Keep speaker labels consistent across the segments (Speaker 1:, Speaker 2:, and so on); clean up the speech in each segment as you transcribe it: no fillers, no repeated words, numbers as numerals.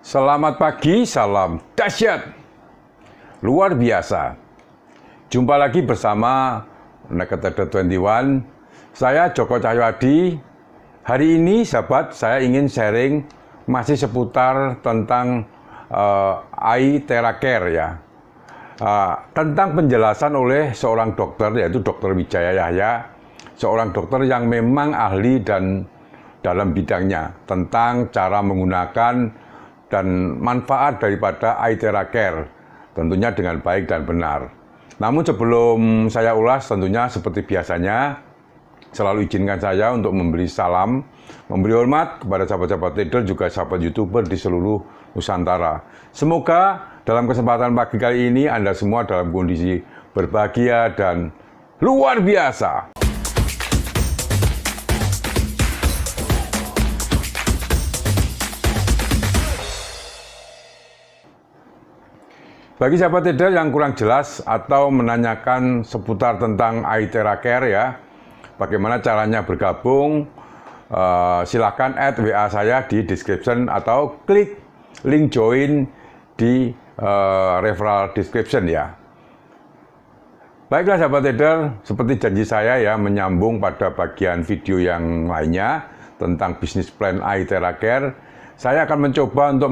Speaker 1: Selamat pagi, salam dahsyat, luar biasa. Jumpa lagi bersama Naked 21. Saya Joko Cahyadi. Hari ini, sahabat, saya ingin sharing masih seputar tentang eye Theracare ya. Tentang penjelasan oleh seorang dokter, yaitu Dr. Wijaya Yahya, seorang dokter yang memang ahli dan dalam bidangnya tentang cara menggunakan dan manfaat daripada eye Theracare, tentunya dengan baik dan benar. Namun sebelum saya ulas, tentunya seperti biasanya, selalu izinkan saya untuk memberi salam, memberi hormat kepada sahabat-sahabat trader, juga sahabat YouTuber di seluruh Nusantara. Semoga dalam kesempatan pagi kali ini Anda semua dalam kondisi berbahagia dan luar biasa. Bagi sahabat trader yang kurang jelas atau menanyakan seputar tentang eye Theracare ya, bagaimana caranya bergabung, silakan add WA saya di description atau klik link join di referral description ya. Baiklah sahabat trader, seperti janji saya ya, menyambung pada bagian video yang lainnya tentang bisnis plan eye Theracare. Saya akan mencoba untuk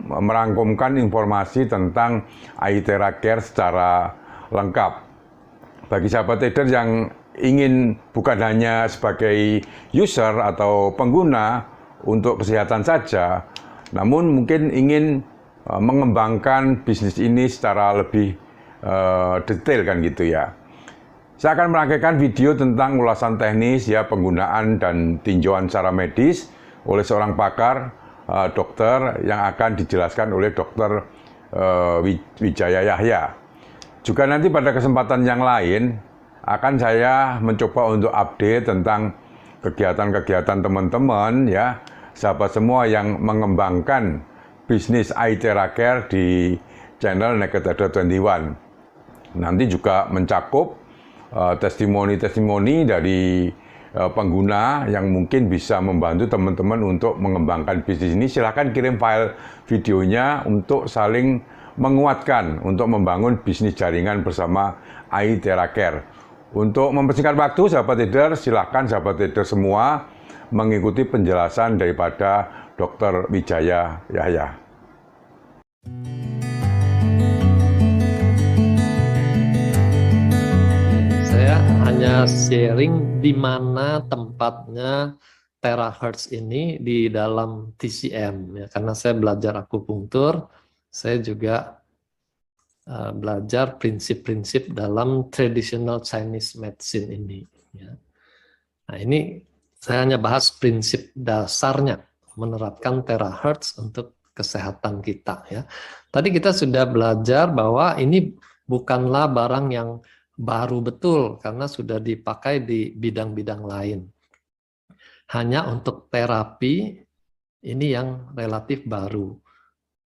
Speaker 1: merangkumkan informasi tentang eye Theracare secara lengkap. Bagi sahabat trader yang ingin bukan hanya sebagai user atau pengguna untuk kesehatan saja, namun mungkin ingin mengembangkan bisnis ini secara lebih detail kan gitu ya. Saya akan merangkaikan video tentang ulasan teknis ya, penggunaan dan tinjauan secara medis oleh seorang pakar dokter yang akan dijelaskan oleh Dr. Wijaya Yahya. Juga nanti pada kesempatan yang lain akan saya mencoba untuk update tentang kegiatan-kegiatan teman-teman ya, sahabat semua yang mengembangkan bisnis eye Theracare di channel Naked 21. Nanti juga mencakup testimoni-testimoni dari pengguna yang mungkin bisa membantu teman-teman untuk mengembangkan bisnis ini. Silahkan kirim file videonya untuk saling menguatkan untuk membangun bisnis jaringan bersama eye Theracare. Untuk mempersingkat waktu sahabat trader, silahkan sahabat trader semua mengikuti penjelasan daripada Dr. Wijaya Yahya.
Speaker 2: Hanya sharing di mana tempatnya terahertz ini di dalam TCM ya, karena saya belajar akupunktur, saya juga belajar prinsip-prinsip dalam traditional Chinese medicine ini ya. Nah, ini saya hanya bahas prinsip dasarnya menerapkan terahertz untuk kesehatan kita ya. Tadi kita sudah belajar bahwa ini bukanlah barang yang baru betul karena sudah dipakai di bidang-bidang lain. Hanya untuk terapi ini yang relatif baru.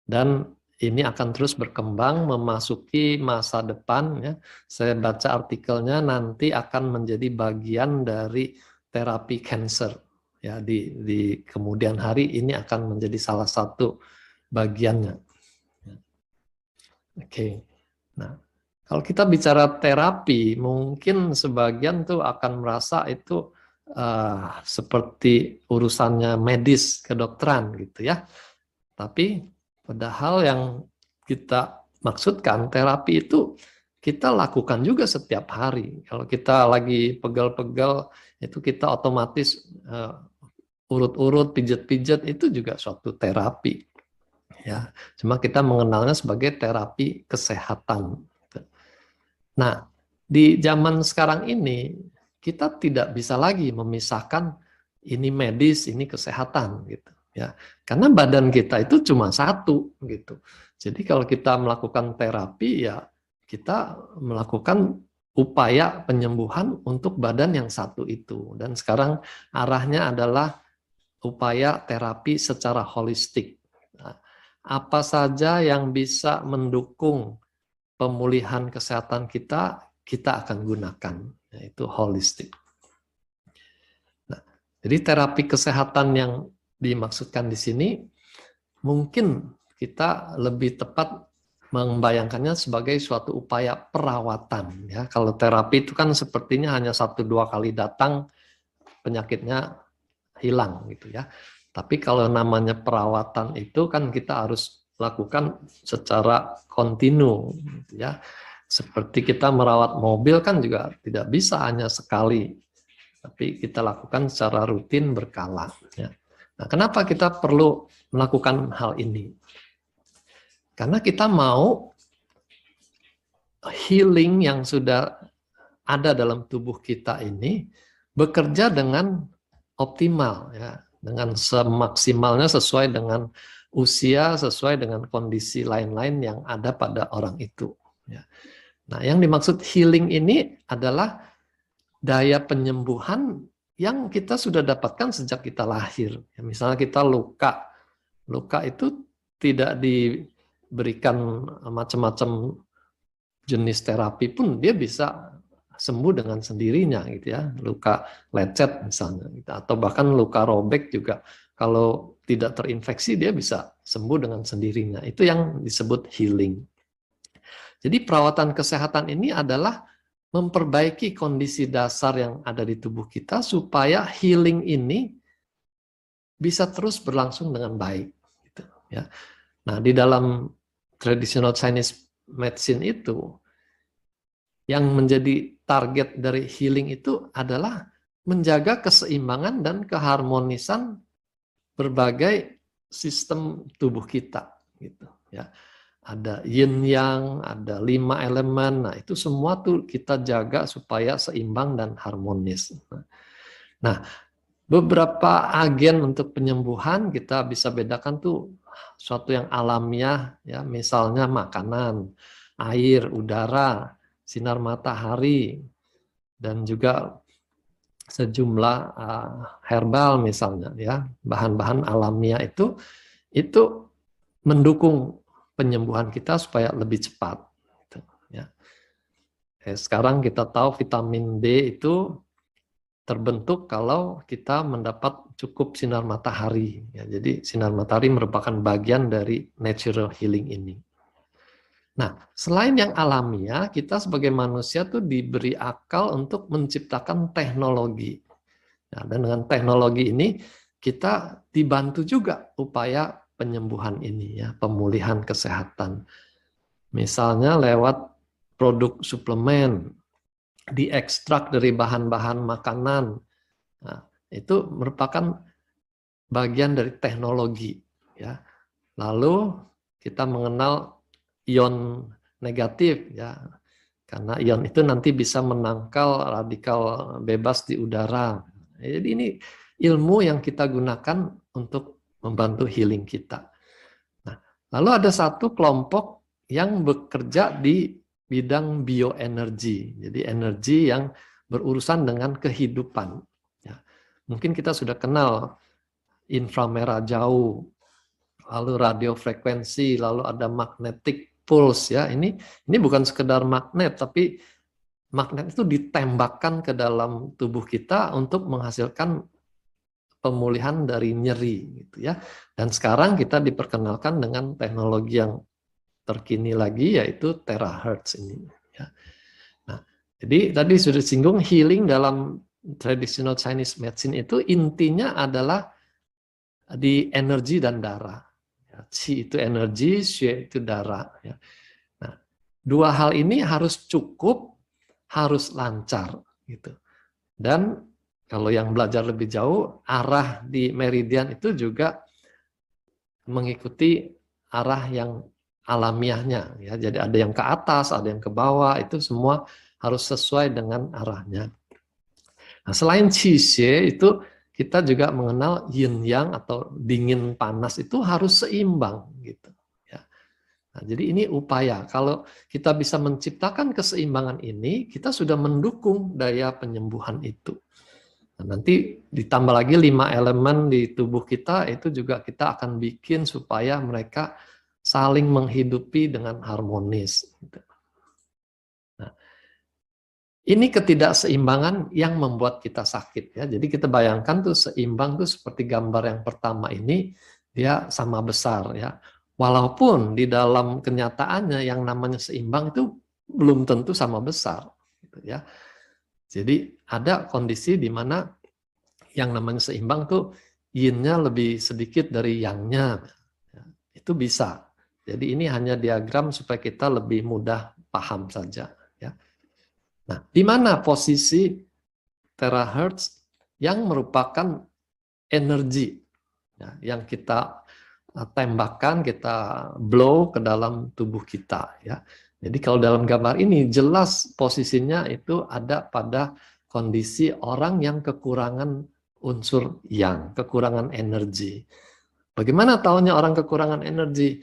Speaker 2: Dan ini akan terus berkembang memasuki masa depan ya. Saya baca artikelnya nanti akan menjadi bagian dari terapi cancer ya, di kemudian hari ini akan menjadi salah satu bagiannya. Oke. Nah, kalau kita bicara terapi, mungkin sebagian tuh akan merasa itu seperti urusannya medis, kedokteran gitu ya. Tapi padahal yang kita maksudkan terapi itu kita lakukan juga setiap hari. Kalau kita lagi pegal-pegal, itu kita otomatis urut-urut, pijat-pijat, itu juga suatu terapi. Ya, cuma kita mengenalnya sebagai terapi kesehatan. Nah, di zaman sekarang ini kita tidak bisa lagi memisahkan ini medis, ini kesehatan gitu ya. Karena badan kita itu cuma satu gitu. Jadi kalau kita melakukan terapi ya kita melakukan upaya penyembuhan untuk badan yang satu itu. Dan sekarang arahnya adalah upaya terapi secara holistik. Nah, apa saja yang bisa mendukung pemulihan kesehatan kita akan gunakan, yaitu holistik. Nah, jadi terapi kesehatan yang dimaksudkan di sini mungkin kita lebih tepat membayangkannya sebagai suatu upaya perawatan. Ya, kalau terapi itu kan sepertinya hanya 1-2 kali datang penyakitnya hilang gitu ya. Tapi kalau namanya perawatan itu kan kita harus lakukan secara kontinu gitu ya. Seperti kita merawat mobil kan juga tidak bisa hanya sekali, tapi kita lakukan secara rutin berkala ya. Nah, kenapa kita perlu melakukan hal ini? Karena kita mau healing yang sudah ada dalam tubuh kita ini bekerja dengan optimal ya, dengan semaksimalnya sesuai dengan usia, sesuai dengan kondisi lain-lain yang ada pada orang itu ya. Nah, yang dimaksud healing ini adalah daya penyembuhan yang kita sudah dapatkan sejak kita lahir. Ya, misalnya kita luka itu tidak diberikan macam-macam jenis terapi pun dia bisa sembuh dengan sendirinya gitu ya. Luka lecet misalnya gitu. Atau bahkan luka robek juga kalau tidak terinfeksi dia bisa sembuh dengan sendirinya. Itu yang disebut healing. Jadi perawatan kesehatan ini adalah memperbaiki kondisi dasar yang ada di tubuh kita supaya healing ini bisa terus berlangsung dengan baik gitu ya. Nah, di dalam traditional Chinese medicine itu yang menjadi target dari healing itu adalah menjaga keseimbangan dan keharmonisan berbagai sistem tubuh kita gitu ya. Ada yin yang, ada 5 elemen. Nah, itu semua tuh kita jaga supaya seimbang dan harmonis. Nah, beberapa agen untuk penyembuhan kita bisa bedakan tuh suatu yang alamiah ya, misalnya makanan, air, udara, sinar matahari, dan juga sejumlah herbal misalnya ya, bahan-bahan alamiah itu mendukung penyembuhan kita supaya lebih cepat. Gitu, ya. Sekarang kita tahu vitamin D itu terbentuk kalau kita mendapat cukup sinar matahari. Ya, jadi sinar matahari merupakan bagian dari natural healing ini. Nah, selain yang alamiah, kita sebagai manusia tuh diberi akal untuk menciptakan teknologi. Nah, dan dengan teknologi ini kita dibantu juga upaya penyembuhan ini ya, pemulihan kesehatan. Misalnya lewat produk suplemen, diekstrak dari bahan-bahan makanan. Nah, itu merupakan bagian dari teknologi ya. Lalu kita mengenal ion negatif ya. Karena ion itu nanti bisa menangkal radikal bebas di udara. Jadi ini ilmu yang kita gunakan untuk membantu healing kita. Nah, lalu ada satu kelompok yang bekerja di bidang bioenergi. Jadi energi yang berurusan dengan kehidupan. Ya. Mungkin kita sudah kenal inframerah jauh, lalu radiofrekuensi, lalu ada magnetic pulse ya. Ini bukan sekedar magnet, tapi magnet itu ditembakkan ke dalam tubuh kita untuk menghasilkan pemulihan dari nyeri gitu ya. Dan sekarang kita diperkenalkan dengan teknologi yang terkini lagi yaitu terahertz ini ya. Nah, jadi tadi sudah disinggung healing dalam traditional Chinese medicine itu intinya adalah di energi dan darah. Ya, Qi itu energi, Xue itu darah ya. Nah, dua hal ini harus cukup, harus lancar gitu. Dan kalau yang belajar lebih jauh, arah di meridian itu juga mengikuti arah yang alamiahnya ya. Jadi ada yang ke atas, ada yang ke bawah, itu semua harus sesuai dengan arahnya. Nah, selain Qi Xie itu kita juga mengenal yin yang atau dingin panas itu harus seimbang gitu ya. Nah, jadi ini upaya kalau kita bisa menciptakan keseimbangan ini, kita sudah mendukung daya penyembuhan itu. Nah, nanti ditambah lagi 5 elemen di tubuh kita, itu juga kita akan bikin supaya mereka saling menghidupi dengan harmonis. Nah, ini ketidakseimbangan yang membuat kita sakit ya. Jadi kita bayangkan tuh seimbang tuh seperti gambar yang pertama ini, dia sama besar ya. Walaupun di dalam kenyataannya yang namanya seimbang itu belum tentu sama besar gitu ya. Jadi ada kondisi di mana yang namanya seimbang tuh yin-nya lebih sedikit dari yang-nya. Ya, itu bisa. Jadi ini hanya diagram supaya kita lebih mudah paham saja ya. Nah, di mana posisi terahertz yang merupakan energi ya, yang kita tembakkan, kita blow ke dalam tubuh kita ya. Jadi kalau dalam gambar ini jelas posisinya itu ada pada kondisi orang yang kekurangan unsur yang, kekurangan energi. Bagaimana tahunya orang kekurangan energi?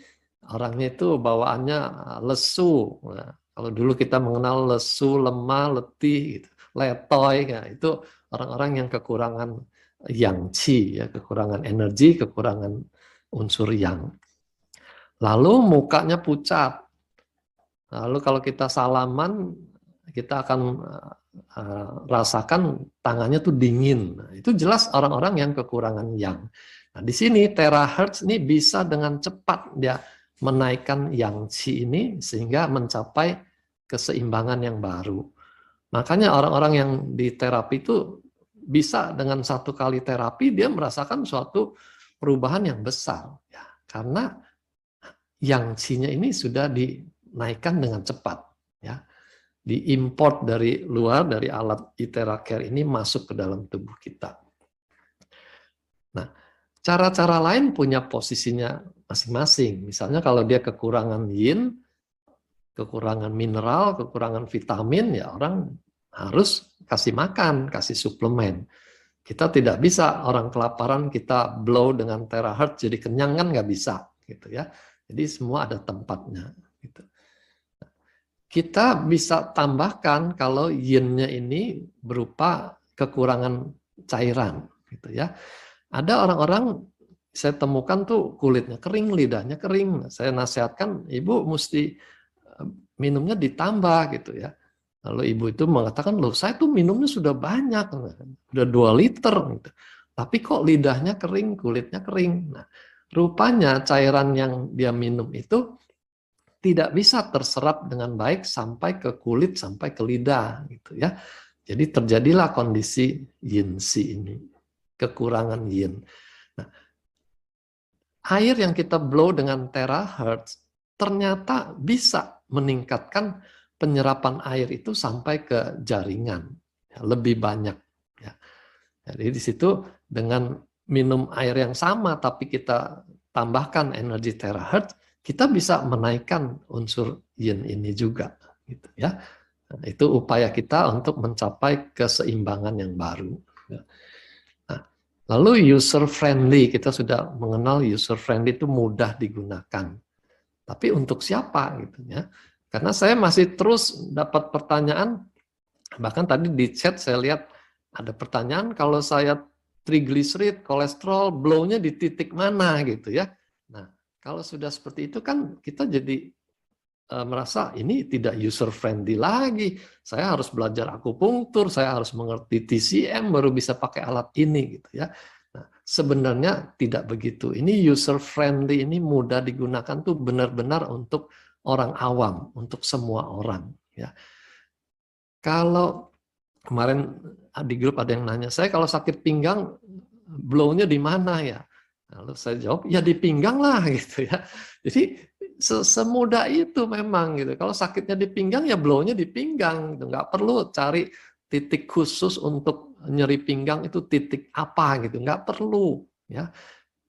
Speaker 2: Orangnya itu bawaannya lesu. Nah, kalau dulu kita mengenal lesu, lemah, letih, gitu, letoy, ya, itu orang-orang yang kekurangan yang qi, ya, kekurangan energi, kekurangan unsur yang. Lalu mukanya pucat. Lalu kalau kita salaman, kita akan rasakan tangannya tuh dingin. Nah, itu jelas orang-orang yang kekurangan yang. Nah, di sini terahertz ini bisa dengan cepat dia menaikkan yang qi ini sehingga mencapai keseimbangan yang baru. Makanya orang-orang yang di terapi itu bisa dengan satu kali terapi dia merasakan suatu perubahan yang besar ya, karena yang qi-nya ini sudah dinaikkan dengan cepat ya. Diimport dari luar, dari alat iTheraCare ini masuk ke dalam tubuh kita. Nah, cara-cara lain punya posisinya masing-masing. Misalnya kalau dia kekurangan yin, kekurangan mineral, kekurangan vitamin, ya orang harus kasih makan, kasih suplemen. Kita tidak bisa orang kelaparan kita blow dengan terahertz jadi kenyang kan nggak bisa gitu ya. Jadi semua ada tempatnya gitu. Kita bisa tambahkan kalau yin-nya ini berupa kekurangan cairan gitu ya. Ada orang-orang saya temukan tuh kulitnya kering, lidahnya kering. Saya nasihatkan ibu mesti minumnya ditambah gitu ya. Lalu ibu itu mengatakan, loh saya tuh minumnya sudah banyak, udah 2 liter gitu. Tapi kok lidahnya kering, kulitnya kering. Nah, rupanya cairan yang dia minum itu tidak bisa terserap dengan baik sampai ke kulit, sampai ke lidah gitu ya. Jadi terjadilah kondisi yin qi ini, kekurangan yin. Nah, air yang kita blow dengan terahertz ternyata bisa meningkatkan penyerapan air itu sampai ke jaringan ya, lebih banyak ya. Jadi di situ dengan minum air yang sama tapi kita tambahkan energi terahertz, kita bisa menaikkan unsur yin ini juga gitu ya. Nah, itu upaya kita untuk mencapai keseimbangan yang baru. Nah, lalu user friendly, kita sudah mengenal user friendly itu mudah digunakan. Tapi untuk siapa gitu ya? Karena saya masih terus dapat pertanyaan, bahkan tadi di chat saya lihat ada pertanyaan kalau saya triglycerid, kolesterol, blow-nya di titik mana gitu ya. Nah, kalau sudah seperti itu kan kita jadi merasa ini tidak user friendly lagi. Saya harus belajar akupunktur, saya harus mengerti TCM baru bisa pakai alat ini gitu ya. Nah, sebenarnya tidak begitu. Ini user friendly ini mudah digunakan tuh benar-benar untuk orang awam, untuk semua orang ya. Kalau kemarin di grup ada yang nanya, saya kalau sakit pinggang blow-nya di mana ya? Lalu saya jawab, ya di pinggang lah gitu ya. Jadi semudah itu memang gitu. Kalau sakitnya di pinggang ya blow-nya di pinggang, gitu. Nggak perlu cari titik khusus untuk nyeri pinggang itu titik apa gitu, nggak perlu ya.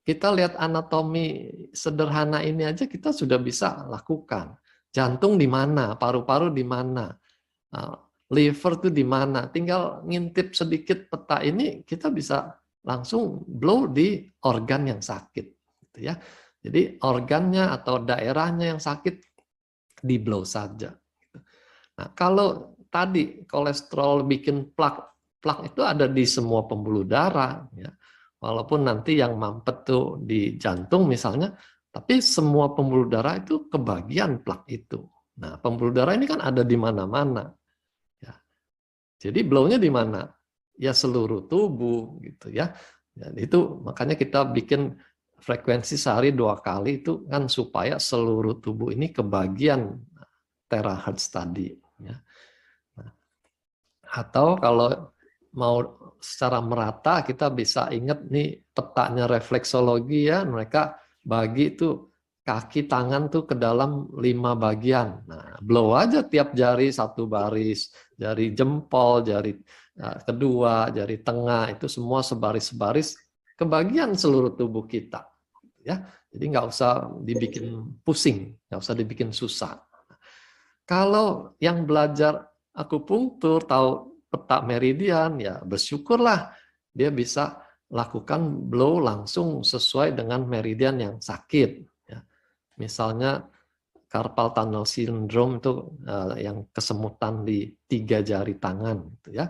Speaker 2: Kita lihat anatomi sederhana ini aja kita sudah bisa lakukan. Jantung di mana, paru-paru di mana, liver itu di mana. Tinggal ngintip sedikit peta ini kita bisa langsung blow di organ yang sakit gitu ya. Jadi organnya atau daerahnya yang sakit di blow saja. Nah, kalau tadi kolesterol bikin plak itu ada di semua pembuluh darah ya. Walaupun nanti yang mampet tuh di jantung misalnya, tapi semua pembuluh darah itu kebagian plak itu. Nah, pembuluh darah ini kan ada di mana-mana. Ya. Jadi blow-nya di mana? Ya seluruh tubuh gitu ya. Dan itu makanya kita bikin frekuensi sehari 2 kali itu kan supaya seluruh tubuh ini kebagian terahertz tadi. Ya. Nah, atau kalau mau secara merata kita bisa ingat nih petanya refleksologi ya, mereka bagi itu kaki tangan tuh ke dalam 5 bagian. Nah, blow aja tiap jari 1 baris, jari jempol, jari kedua, jari tengah itu semua sebaris-sebaris kebagian seluruh tubuh kita. Ya, jadi nggak usah dibikin pusing, nggak usah dibikin susah. Kalau yang belajar akupunktur tahu peta meridian, ya bersyukurlah dia bisa lakukan blow langsung sesuai dengan meridian yang sakit. Ya. Misalnya carpal tunnel syndrome itu yang kesemutan di 3 jari tangan, gitu ya.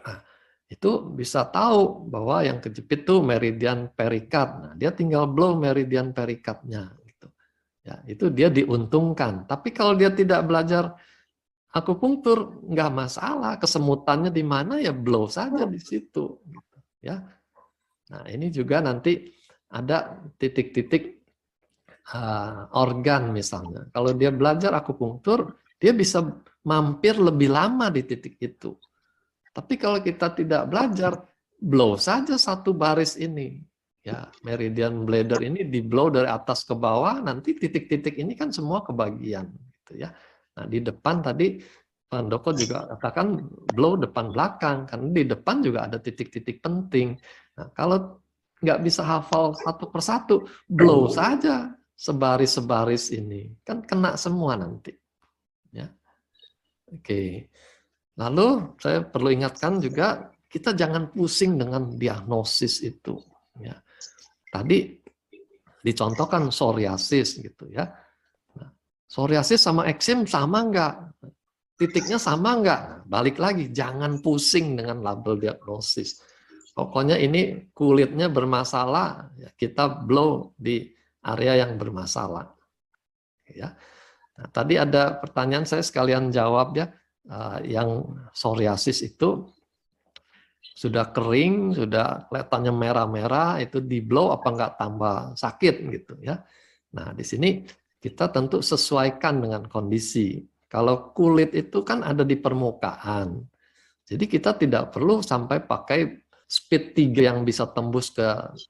Speaker 2: Nah, itu bisa tahu bahwa yang kejepit tuh meridian perikat. Nah, dia tinggal blow meridian perikatnya. Gitu. Ya, itu dia diuntungkan. Tapi kalau dia tidak belajar akupunktur nggak masalah, kesemutannya di mana ya blow saja di situ, gitu, ya. Nah ini juga nanti ada titik-titik organ misalnya. Kalau dia belajar akupunktur, dia bisa mampir lebih lama di titik itu. Tapi kalau kita tidak belajar, blow saja 1 baris ini. Ya, meridian bladder ini di blow dari atas ke bawah, nanti titik-titik ini kan semua kebagian, gitu ya. Nah, di depan tadi Pak Handoko juga katakan blow depan belakang, karena di depan juga ada titik-titik penting. Nah, kalau nggak bisa hafal 1 persatu, blow saja sebaris-sebaris ini, kan kena semua nanti. Ya. Oke. Lalu saya perlu ingatkan juga, kita jangan pusing dengan diagnosis itu. Ya. Tadi dicontohkan psoriasis gitu ya. Nah, psoriasis sama eksim sama enggak? Titiknya sama enggak? Balik lagi, jangan pusing dengan label diagnosis. Pokoknya ini kulitnya bermasalah, ya kita blow di area yang bermasalah. Ya. Nah, tadi ada pertanyaan saya sekalian jawab ya, yang psoriasis itu sudah kering, sudah kelihatannya merah-merah, itu di blow apa enggak tambah sakit gitu ya. Nah, di sini kita tentu sesuaikan dengan kondisi. Kalau kulit itu kan ada di permukaan. Jadi kita tidak perlu sampai pakai speed 3 yang bisa tembus ke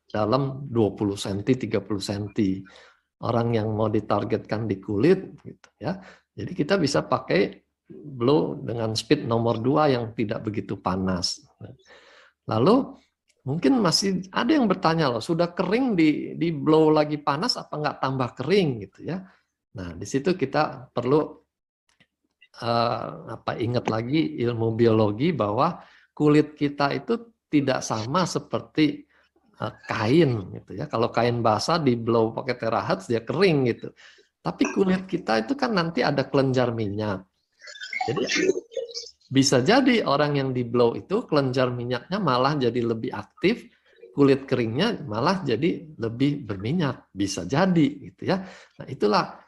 Speaker 2: dalam 20 cm, 30 cm. Orang yang mau ditargetkan di kulit gitu ya. Jadi kita bisa pakai blow dengan speed nomor 2 yang tidak begitu panas. Lalu mungkin masih ada yang bertanya loh, sudah kering di blow lagi panas apa enggak tambah kering gitu ya. Nah, di situ kita perlu ingat lagi ilmu biologi bahwa kulit kita itu tidak sama seperti kain gitu ya. Kalau kain basah di blow pakai terahertz dia kering gitu. Tapi kulit kita itu kan nanti ada kelenjar minyak. Jadi bisa jadi orang yang di blow itu kelenjar minyaknya malah jadi lebih aktif, kulit keringnya malah jadi lebih berminyak. Bisa jadi gitu ya. Nah, itulah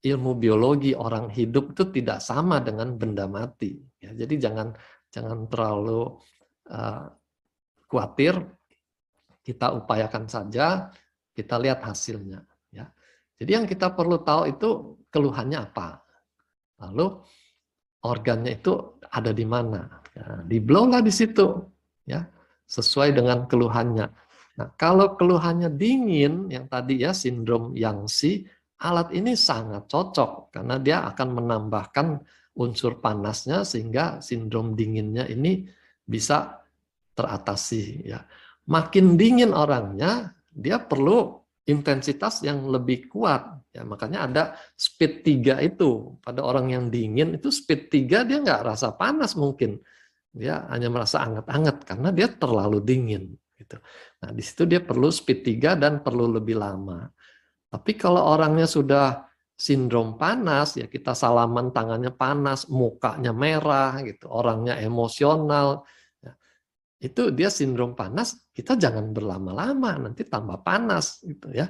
Speaker 2: ilmu biologi orang hidup itu tidak sama dengan benda mati. Ya, jadi jangan terlalu khawatir. Kita upayakan saja, kita lihat hasilnya. Ya. Jadi yang kita perlu tahu itu keluhannya apa. Lalu organnya itu ada di mana. Ya, di blow lah di situ. Ya, sesuai dengan keluhannya. Nah, kalau keluhannya dingin, yang tadi ya sindrom Yangtze, alat ini sangat cocok karena dia akan menambahkan unsur panasnya sehingga sindrom dinginnya ini bisa teratasi ya. Makin dingin orangnya, dia perlu intensitas yang lebih kuat ya. Makanya ada speed 3 itu. Pada orang yang dingin itu speed 3 dia nggak rasa panas mungkin. Dia hanya merasa anget-anget karena dia terlalu dingin gitu. Nah, di situ dia perlu speed 3 dan perlu lebih lama. Tapi kalau orangnya sudah sindrom panas, ya kita salaman tangannya panas, mukanya merah, gitu, orangnya emosional, ya, itu dia sindrom panas, kita jangan berlama-lama, nanti tambah panas, gitu ya.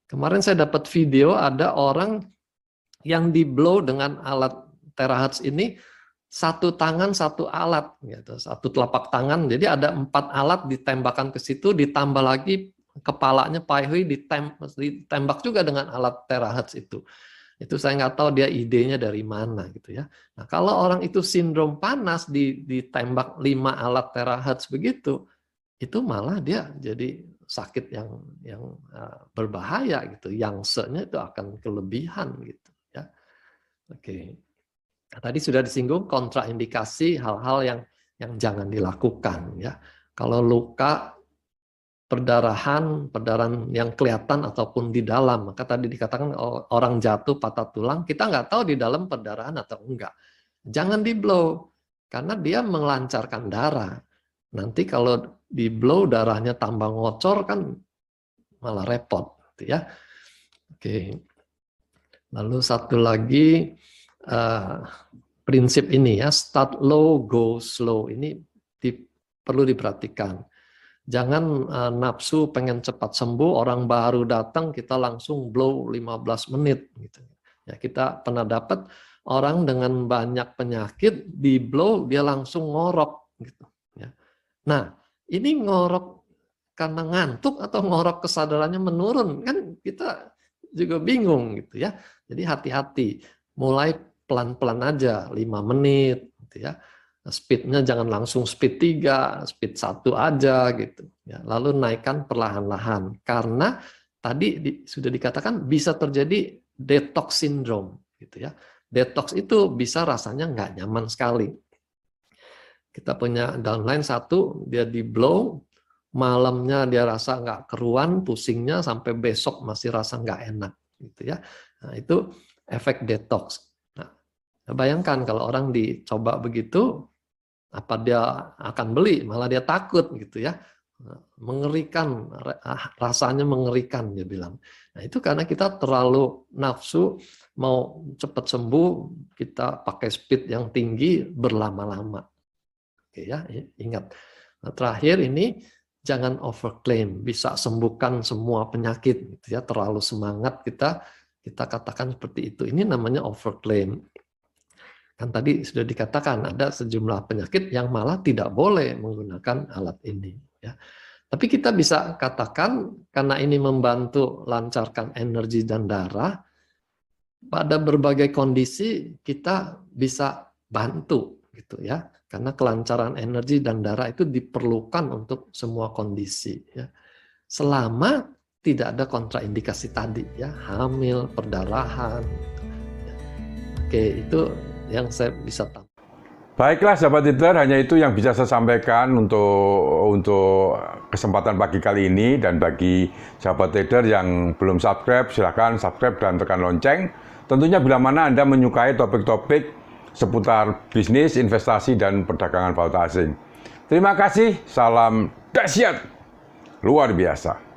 Speaker 2: Kemarin saya dapat video ada orang yang di blow dengan alat terahertz ini, 1 tangan 1 alat, gitu, 1 telapak tangan, jadi ada 4 alat ditembakkan ke situ, ditambah lagi kepalanya Pak Hui ditembak juga dengan alat terahertz itu. Itu saya nggak tahu dia idenya dari mana gitu ya. Nah, kalau orang itu sindrom panas ditembak 5 alat terahertz begitu, itu malah dia jadi sakit yang berbahaya gitu. Yang-nya itu akan kelebihan gitu ya. Oke. Nah, tadi sudah disinggung kontraindikasi hal-hal yang jangan dilakukan ya. Kalau luka perdarahan yang kelihatan ataupun di dalam, maka tadi dikatakan orang jatuh patah tulang, kita nggak tahu di dalam perdarahan atau enggak. Jangan di blow, karena dia melancarkan darah. Nanti kalau di blow darahnya tambah ngocor kan malah repot, gitu ya. Oke. Lalu satu lagi prinsip ini ya, start low, go slow, ini perlu diperhatikan. Jangan nafsu pengen cepat sembuh, orang baru datang kita langsung blow 15 menit gitu. Ya, kita pernah dapat orang dengan banyak penyakit di blow dia langsung ngorok gitu ya. Nah, ini ngorok karena ngantuk atau ngorok kesadarannya menurun, kan kita juga bingung gitu ya. Jadi hati-hati, mulai pelan-pelan aja 5 menit gitu ya. Speednya jangan langsung speed 3, speed 1 aja gitu. Ya, lalu naikkan perlahan-lahan. Karena tadi sudah dikatakan bisa terjadi detox syndrome. Gitu ya. Detox itu bisa rasanya nggak nyaman sekali. Kita punya downline satu, dia di blow, malamnya dia rasa nggak keruan, pusingnya sampai besok masih rasa nggak enak. Gitu ya. Nah, itu efek detox. Nah, bayangkan kalau orang dicoba begitu, apa dia akan beli, malah dia takut gitu ya, mengerikan, rasanya mengerikan dia bilang. Nah itu karena kita terlalu nafsu mau cepat sembuh, kita pakai speed yang tinggi berlama-lama. Oke ya, ingat. Nah, terakhir ini jangan overclaim, bisa sembuhkan semua penyakit gitu ya, terlalu semangat kita katakan seperti itu. Ini namanya overclaim. Kan tadi sudah dikatakan ada sejumlah penyakit yang malah tidak boleh menggunakan alat ini. Ya. Tapi kita bisa katakan karena ini membantu lancarkan energi dan darah, pada berbagai kondisi kita bisa bantu gitu ya. Karena kelancaran energi dan darah itu diperlukan untuk semua kondisi. Ya. Selama tidak ada kontraindikasi tadi ya, hamil, perdarahan. Gitu. Ya. Oke, itu yang saya bisa tahu.
Speaker 1: Baiklah sahabat trader, hanya itu yang bisa saya sampaikan untuk kesempatan pagi kali ini. Dan bagi sahabat trader yang belum subscribe, silahkan subscribe dan tekan lonceng. Tentunya bila mana Anda menyukai topik-topik seputar bisnis, investasi, dan perdagangan valuta asing. Terima kasih, salam dahsyat, luar biasa.